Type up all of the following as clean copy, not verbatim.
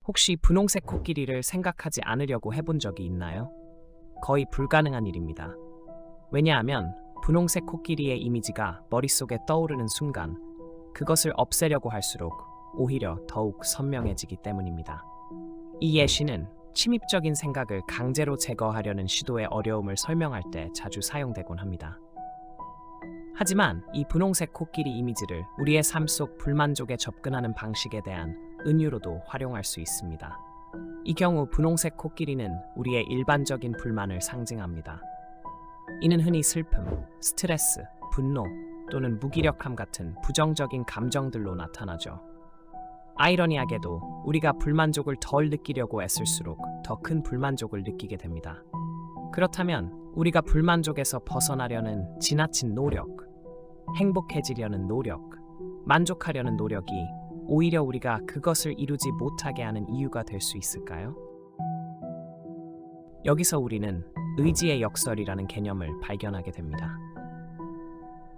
혹시 분홍색 코끼리를 생각하지 않으려고 해본 적이 있나요? 거의 불가능한 일입니다. 왜냐하면 분홍색 코끼리의 이미지가 머릿속에 떠오르는 순간 그것을 없애려고 할수록 오히려 더욱 선명해지기 때문입니다. 이 예시는 침입적인 생각을 강제로 제거하려는 시도의 어려움을 설명할 때 자주 사용되곤 합니다. 하지만 이 분홍색 코끼리 이미지를 우리의 삶 속 불만족에 접근하는 방식에 대한 은유로도 활용할 수 있습니다. 이 경우 분홍색 코끼리는 우리의 일반적인 불만을 상징합니다. 이는 흔히 슬픔, 스트레스, 분노 또는 무기력함 같은 부정적인 감정들로 나타나죠. 아이러니하게도 우리가 불만족을 덜 느끼려고 애쓸수록 더 큰 불만족을 느끼게 됩니다. 그렇다면 우리가 불만족에서 벗어나려는 지나친 노력, 행복해지려는 노력, 만족하려는 노력이 오히려 우리가 그것을 이루지 못하게 하는 이유가 될 수 있을까요? 여기서 우리는 의지의 역설이라는 개념을 발견하게 됩니다.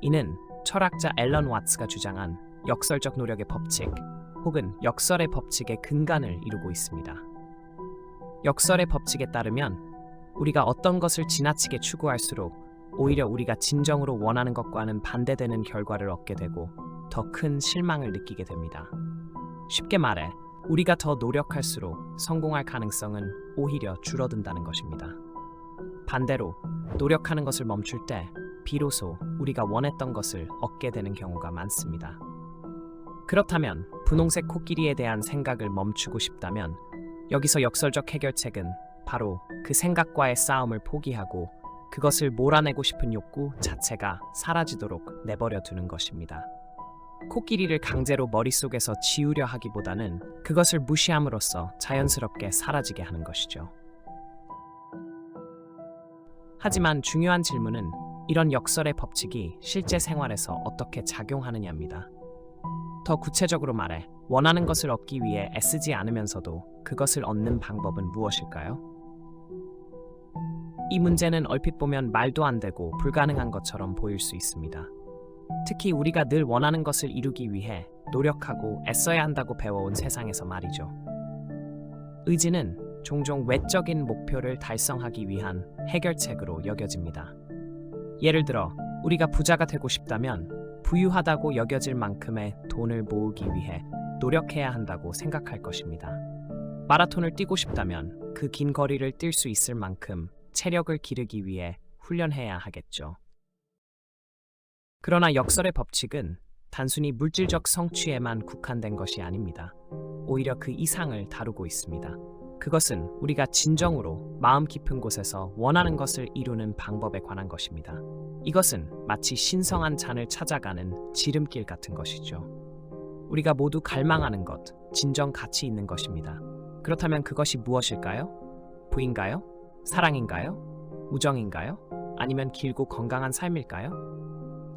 이는 철학자 앨런 와츠가 주장한 역설적 노력의 법칙 혹은 역설의 법칙의 근간을 이루고 있습니다. 역설의 법칙에 따르면 우리가 어떤 것을 지나치게 추구할수록 오히려 우리가 진정으로 원하는 것과는 반대되는 결과를 얻게 되고 더 큰 실망을 느끼게 됩니다. 쉽게 말해 우리가 더 노력할수록 성공할 가능성은 오히려 줄어든다는 것입니다. 반대로 노력하는 것을 멈출 때 비로소 우리가 원했던 것을 얻게 되는 경우가 많습니다. 그렇다면 분홍색 코끼리에 대한 생각을 멈추고 싶다면 여기서 역설적 해결책은 바로 그 생각과의 싸움을 포기하고 그것을 몰아내고 싶은 욕구 자체가 사라지도록 내버려 두는 것입니다. 코끼리를 강제로 머릿속에서 지우려 하기보다는 그것을 무시함으로써 자연스럽게 사라지게 하는 것이죠. 하지만 중요한 질문은 이런 역설의 법칙이 실제 생활에서 어떻게 작용하느냐입니다. 더 구체적으로 말해 원하는 것을 얻기 위해 애쓰지 않으면서도 그것을 얻는 방법은 무엇일까요? 이 문제는 얼핏 보면 말도 안 되고 불가능한 것처럼 보일 수 있습니다. 특히 우리가 늘 원하는 것을 이루기 위해 노력하고 애써야 한다고 배워온 세상에서 말이죠. 의지는 종종 외적인 목표를 달성하기 위한 해결책으로 여겨집니다. 예를 들어 우리가 부자가 되고 싶다면 부유하다고 여겨질 만큼의 돈을 모으기 위해 노력해야 한다고 생각할 것입니다. 마라톤을 뛰고 싶다면 그 긴 거리를 뛸 수 있을 만큼 체력을 기르기 위해 훈련해야 하겠죠. 그러나 역설의 법칙은 단순히 물질적 성취에만 국한된 것이 아닙니다. 오히려 그 이상을 다루고 있습니다. 그것은 우리가 진정으로 마음 깊은 곳에서 원하는 것을 이루는 방법에 관한 것입니다. 이것은 마치 신성한 잔을 찾아가는 지름길 같은 것이죠. 우리가 모두 갈망하는 것, 진정 가치 있는 것입니다. 그렇다면 그것이 무엇일까요? 부인가요? 사랑인가요? 우정인가요? 아니면 길고 건강한 삶일까요?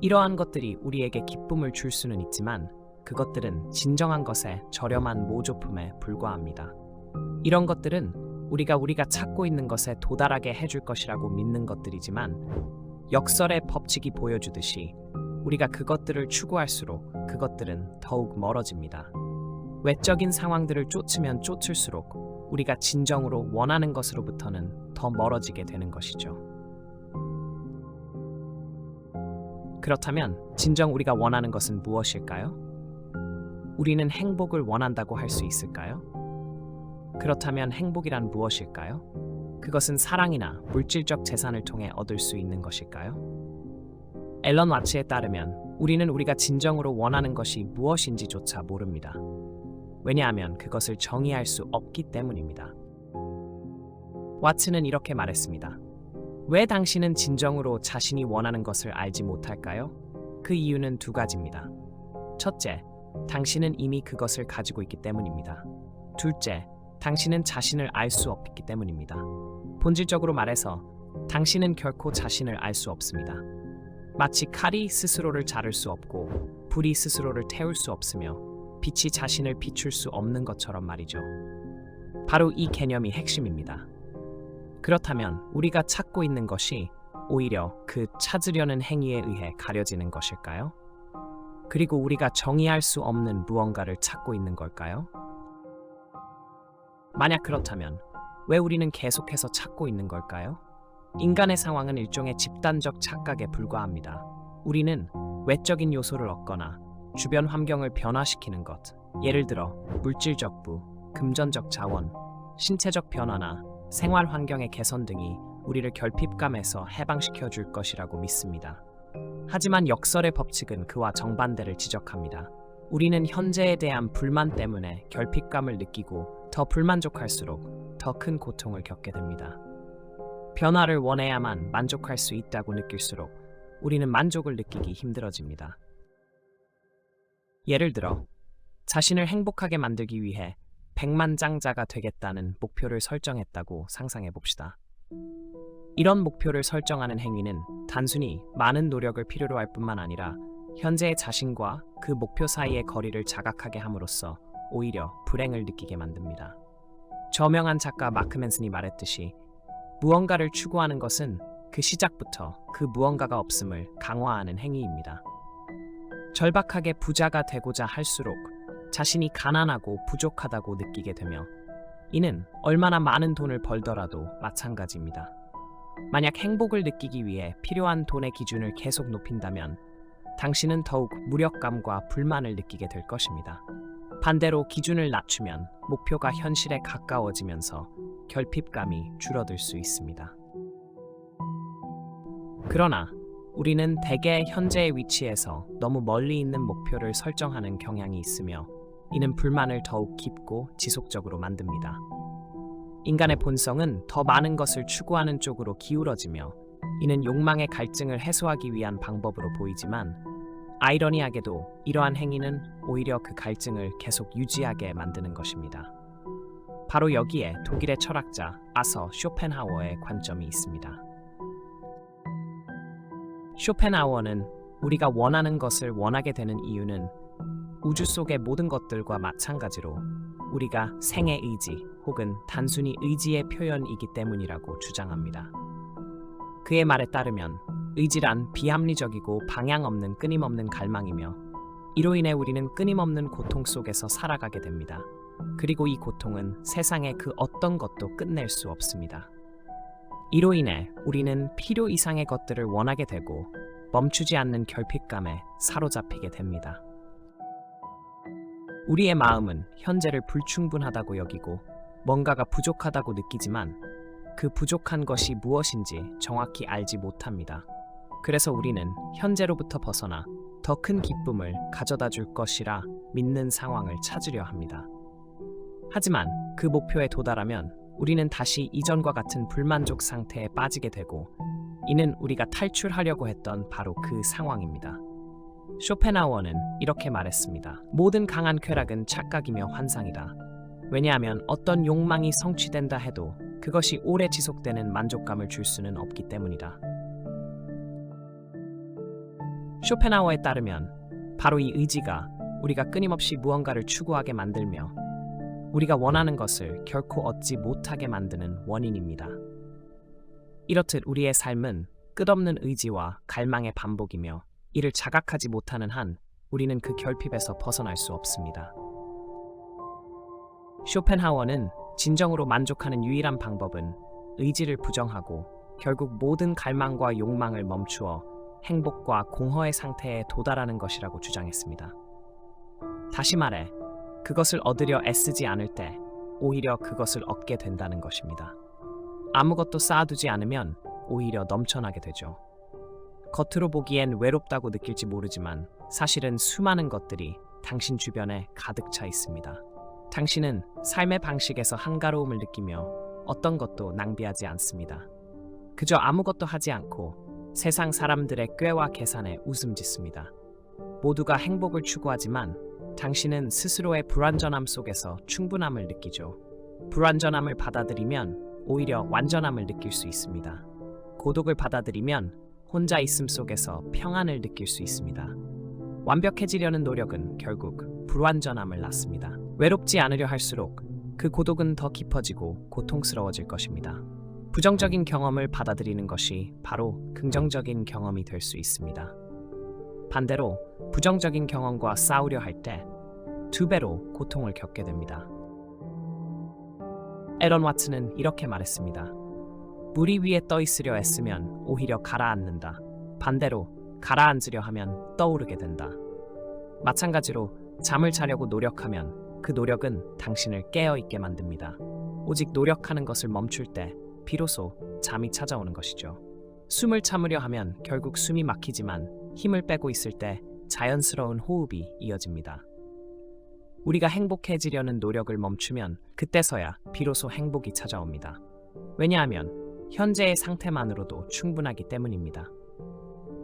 이러한 것들이 우리에게 기쁨을 줄 수는 있지만 그것들은 진정한 것의 저렴한 모조품에 불과합니다. 이런 것들은 우리가 찾고 있는 것에 도달하게 해줄 것이라고 믿는 것들이지만 역설의 법칙이 보여주듯이 우리가 그것들을 추구할수록 그것들은 더욱 멀어집니다. 외적인 상황들을 쫓으면 쫓을수록 우리가 진정으로 원하는 것으로부터는 더 멀어지게 되는 것이죠. 그렇다면 진정 우리가 원하는 것은 무엇일까요? 우리는 행복을 원한다고 할 수 있을까요? 그렇다면 행복이란 무엇일까요? 그것은 사랑이나 물질적 재산을 통해 얻을 수 있는 것일까요? 앨런 와츠에 따르면 우리는 우리가 진정으로 원하는 것이 무엇인지조차 모릅니다. 왜냐하면 그것을 정의할 수 없기 때문입니다. 와츠는 이렇게 말했습니다. 왜 당신은 진정으로 자신이 원하는 것을 알지 못할까요? 그 이유는 두 가지입니다. 첫째, 당신은 이미 그것을 가지고 있기 때문입니다. 둘째, 당신은 자신을 알 수 없기 때문입니다. 본질적으로 말해서 당신은 결코 자신을 알 수 없습니다. 마치 칼이 스스로를 자를 수 없고 불이 스스로를 태울 수 없으며 빛이 자신을 비출 수 없는 것처럼 말이죠. 바로 이 개념이 핵심입니다. 그렇다면 우리가 찾고 있는 것이 오히려 그 찾으려는 행위에 의해 가려지는 것일까요? 그리고 우리가 정의할 수 없는 무언가를 찾고 있는 걸까요? 만약 그렇다면 왜 우리는 계속해서 찾고 있는 걸까요? 인간의 상황은 일종의 집단적 착각에 불과합니다. 우리는 외적인 요소를 얻거나 주변 환경을 변화시키는 것, 예를 들어 물질적 부, 금전적 자원, 신체적 변화나 생활 환경의 개선 등이 우리를 결핍감에서 해방시켜 줄 것이라고 믿습니다. 하지만 역설의 법칙은 그와 정반대를 지적합니다. 우리는 현재에 대한 불만 때문에 결핍감을 느끼고 더 불만족할수록 더 큰 고통을 겪게 됩니다. 변화를 원해야만 만족할 수 있다고 느낄수록 우리는 만족을 느끼기 힘들어집니다. 예를 들어 자신을 행복하게 만들기 위해 백만장자가 되겠다는 목표를 설정했다고 상상해 봅시다. 이런 목표를 설정하는 행위는 단순히 많은 노력을 필요로 할 뿐만 아니라 현재의 자신과 그 목표 사이의 거리를 자각하게 함으로써 오히려 불행을 느끼게 만듭니다. 저명한 작가 마크 맨슨이 말했듯이 무언가를 추구하는 것은 그 시작부터 그 무언가가 없음을 강화하는 행위입니다. 절박하게 부자가 되고자 할수록 자신이 가난하고 부족하다고 느끼게 되며 이는 얼마나 많은 돈을 벌더라도 마찬가지입니다. 만약 행복을 느끼기 위해 필요한 돈의 기준을 계속 높인다면 당신은 더욱 무력감과 불만을 느끼게 될 것입니다. 반대로 기준을 낮추면 목표가 현실에 가까워지면서 결핍감이 줄어들 수 있습니다. 그러나 우리는 대개 현재의 위치에서 너무 멀리 있는 목표를 설정하는 경향이 있으며 이는 불만을 더욱 깊고 지속적으로 만듭니다. 인간의 본성은 더 많은 것을 추구하는 쪽으로 기울어지며 이는 욕망의 갈증을 해소하기 위한 방법으로 보이지만 아이러니하게도 이러한 행위는 오히려 그 갈증을 계속 유지하게 만드는 것입니다. 바로 여기에 독일의 철학자 아서 쇼펜하워의 관점이 있습니다. 쇼펜하워는 우리가 원하는 것을 원하게 되는 이유는 우주 속의 모든 것들과 마찬가지로 우리가 생의 의지 혹은 단순히 의지의 표현이기 때문이라고 주장합니다. 그의 말에 따르면 의지란 비합리적이고 방향 없는 끊임없는 갈망이며 이로 인해 우리는 끊임없는 고통 속에서 살아가게 됩니다. 그리고 이 고통은 세상의 그 어떤 것도 끝낼 수 없습니다. 이로 인해 우리는 필요 이상의 것들을 원하게 되고 멈추지 않는 결핍감에 사로잡히게 됩니다. 우리의 마음은 현재를 불충분하다고 여기고 뭔가가 부족하다고 느끼지만 그 부족한 것이 무엇인지 정확히 알지 못합니다. 그래서 우리는 현재로부터 벗어나 더 큰 기쁨을 가져다 줄 것이라 믿는 상황을 찾으려 합니다. 하지만 그 목표에 도달하면 우리는 다시 이전과 같은 불만족 상태에 빠지게 되고 이는 우리가 탈출하려고 했던 바로 그 상황입니다. 쇼펜하워는 이렇게 말했습니다. 모든 강한 쾌락은 착각이며 환상이다. 왜냐하면 어떤 욕망이 성취된다 해도 그것이 오래 지속되는 만족감을 줄 수는 없기 때문이다. 쇼펜하워에 따르면 바로 이 의지가 우리가 끊임없이 무언가를 추구하게 만들며 우리가 원하는 것을 결코 얻지 못하게 만드는 원인입니다. 이렇듯 우리의 삶은 끝없는 의지와 갈망의 반복이며 이를 자각하지 못하는 한 우리는 그 결핍에서 벗어날 수 없습니다. 쇼펜하워는 진정으로 만족하는 유일한 방법은 의지를 부정하고 결국 모든 갈망과 욕망을 멈추어 행복과 공허의 상태에 도달하는 것이라고 주장했습니다. 다시 말해, 그것을 얻으려 애쓰지 않을 때 오히려 그것을 얻게 된다는 것입니다. 아무것도 쌓아두지 않으면 오히려 넘쳐나게 되죠. 겉으로 보기엔 외롭다고 느낄지 모르지만 사실은 수많은 것들이 당신 주변에 가득 차 있습니다. 당신은 삶의 방식에서 한가로움을 느끼며 어떤 것도 낭비하지 않습니다. 그저 아무것도 하지 않고 세상 사람들의 꾀와 계산에 웃음 짓습니다. 모두가 행복을 추구하지만 당신은 스스로의 불완전함 속에서 충분함을 느끼죠. 불완전함을 받아들이면 오히려 완전함을 느낄 수 있습니다. 고독을 받아들이면 혼자 있음 속에서 평안을 느낄 수 있습니다. 완벽해지려는 노력은 결국 불완전함을 낳습니다. 외롭지 않으려 할수록 그 고독은 더 깊어지고 고통스러워질 것입니다. 부정적인 경험을 받아들이는 것이 바로 긍정적인 경험이 될 수 있습니다. 반대로 부정적인 경험과 싸우려 할 때 2배로 고통을 겪게 됩니다. 앨런 와츠는 이렇게 말했습니다. 물 위에 떠 있으려 애쓰면 오히려 가라앉는다. 반대로 가라앉으려 하면 떠오르게 된다. 마찬가지로 잠을 자려고 노력하면 그 노력은 당신을 깨어있게 만듭니다. 오직 노력하는 것을 멈출 때 비로소 잠이 찾아오는 것이죠. 숨을 참으려 하면 결국 숨이 막히지만 힘을 빼고 있을 때 자연스러운 호흡이 이어집니다. 우리가 행복해지려는 노력을 멈추면 그때서야 비로소 행복이 찾아옵니다. 왜냐하면 현재의 상태만으로도 충분하기 때문입니다.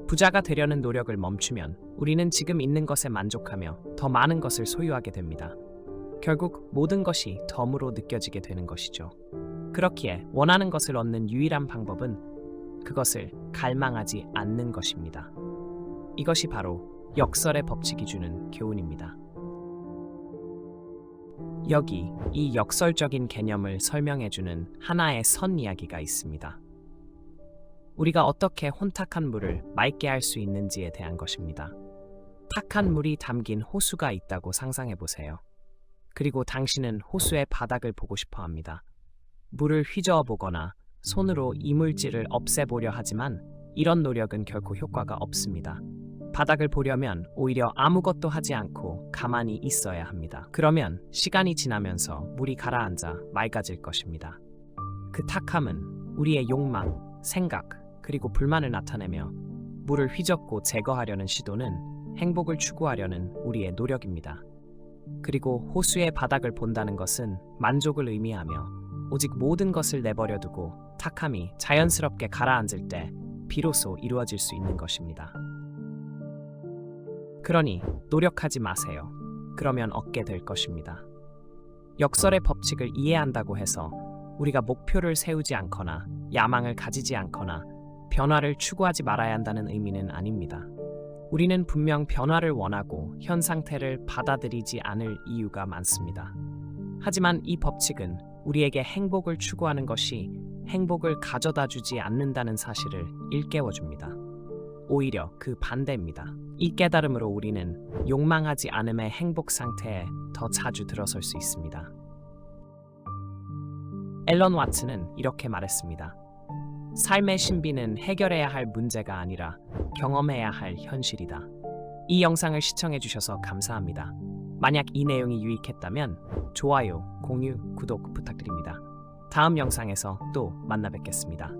부자가 되려는 노력을 멈추면 우리는 지금 있는 것에 만족하며 더 많은 것을 소유하게 됩니다. 결국 모든 것이 덤으로 느껴지게 되는 것이죠. 그렇기에 원하는 것을 얻는 유일한 방법은 그것을 갈망하지 않는 것입니다. 이것이 바로 역설의 법칙이 주는 교훈입니다. 여기 이 역설적인 개념을 설명해주는 하나의 선 이야기가 있습니다. 우리가 어떻게 혼탁한 물을 맑게 할 수 있는지에 대한 것입니다. 탁한 물이 담긴 호수가 있다고 상상해 보세요. 그리고 당신은 호수의 바닥을 보고 싶어 합니다. 물을 휘저어 보거나 손으로 이물질을 없애보려 하지만 이런 노력은 결코 효과가 없습니다. 바닥을 보려면 오히려 아무것도 하지 않고 가만히 있어야 합니다. 그러면 시간이 지나면서 물이 가라앉아 맑아질 것입니다. 그 탁함은 우리의 욕망, 생각, 그리고 불만을 나타내며 물을 휘젓고 제거하려는 시도는 행복을 추구하려는 우리의 노력입니다. 그리고 호수의 바닥을 본다는 것은 만족을 의미하며 오직 모든 것을 내버려 두고 탁함이 자연스럽게 가라앉을 때 비로소 이루어질 수 있는 것입니다. 그러니 노력하지 마세요. 그러면 얻게 될 것입니다. 역설의 법칙을 이해한다고 해서 우리가 목표를 세우지 않거나 야망을 가지지 않거나 변화를 추구하지 말아야 한다는 의미는 아닙니다. 우리는 분명 변화를 원하고 현 상태를 받아들이지 않을 이유가 많습니다. 하지만 이 법칙은 우리에게 행복을 추구하는 것이 행복을 가져다 주지 않는다는 사실을 일깨워줍니다. 오히려 그 반대입니다. 이 깨달음으로 우리는 욕망하지 않음의 행복 상태에 더 자주 들어설 수 있습니다. 앨런 와츠는 이렇게 말했습니다. 삶의 신비는 해결해야 할 문제가 아니라 경험해야 할 현실이다. 이 영상을 시청해주셔서 감사합니다. 만약 이 내용이 유익했다면 좋아요, 공유, 구독 부탁드립니다. 다음 영상에서 또 만나 뵙겠습니다.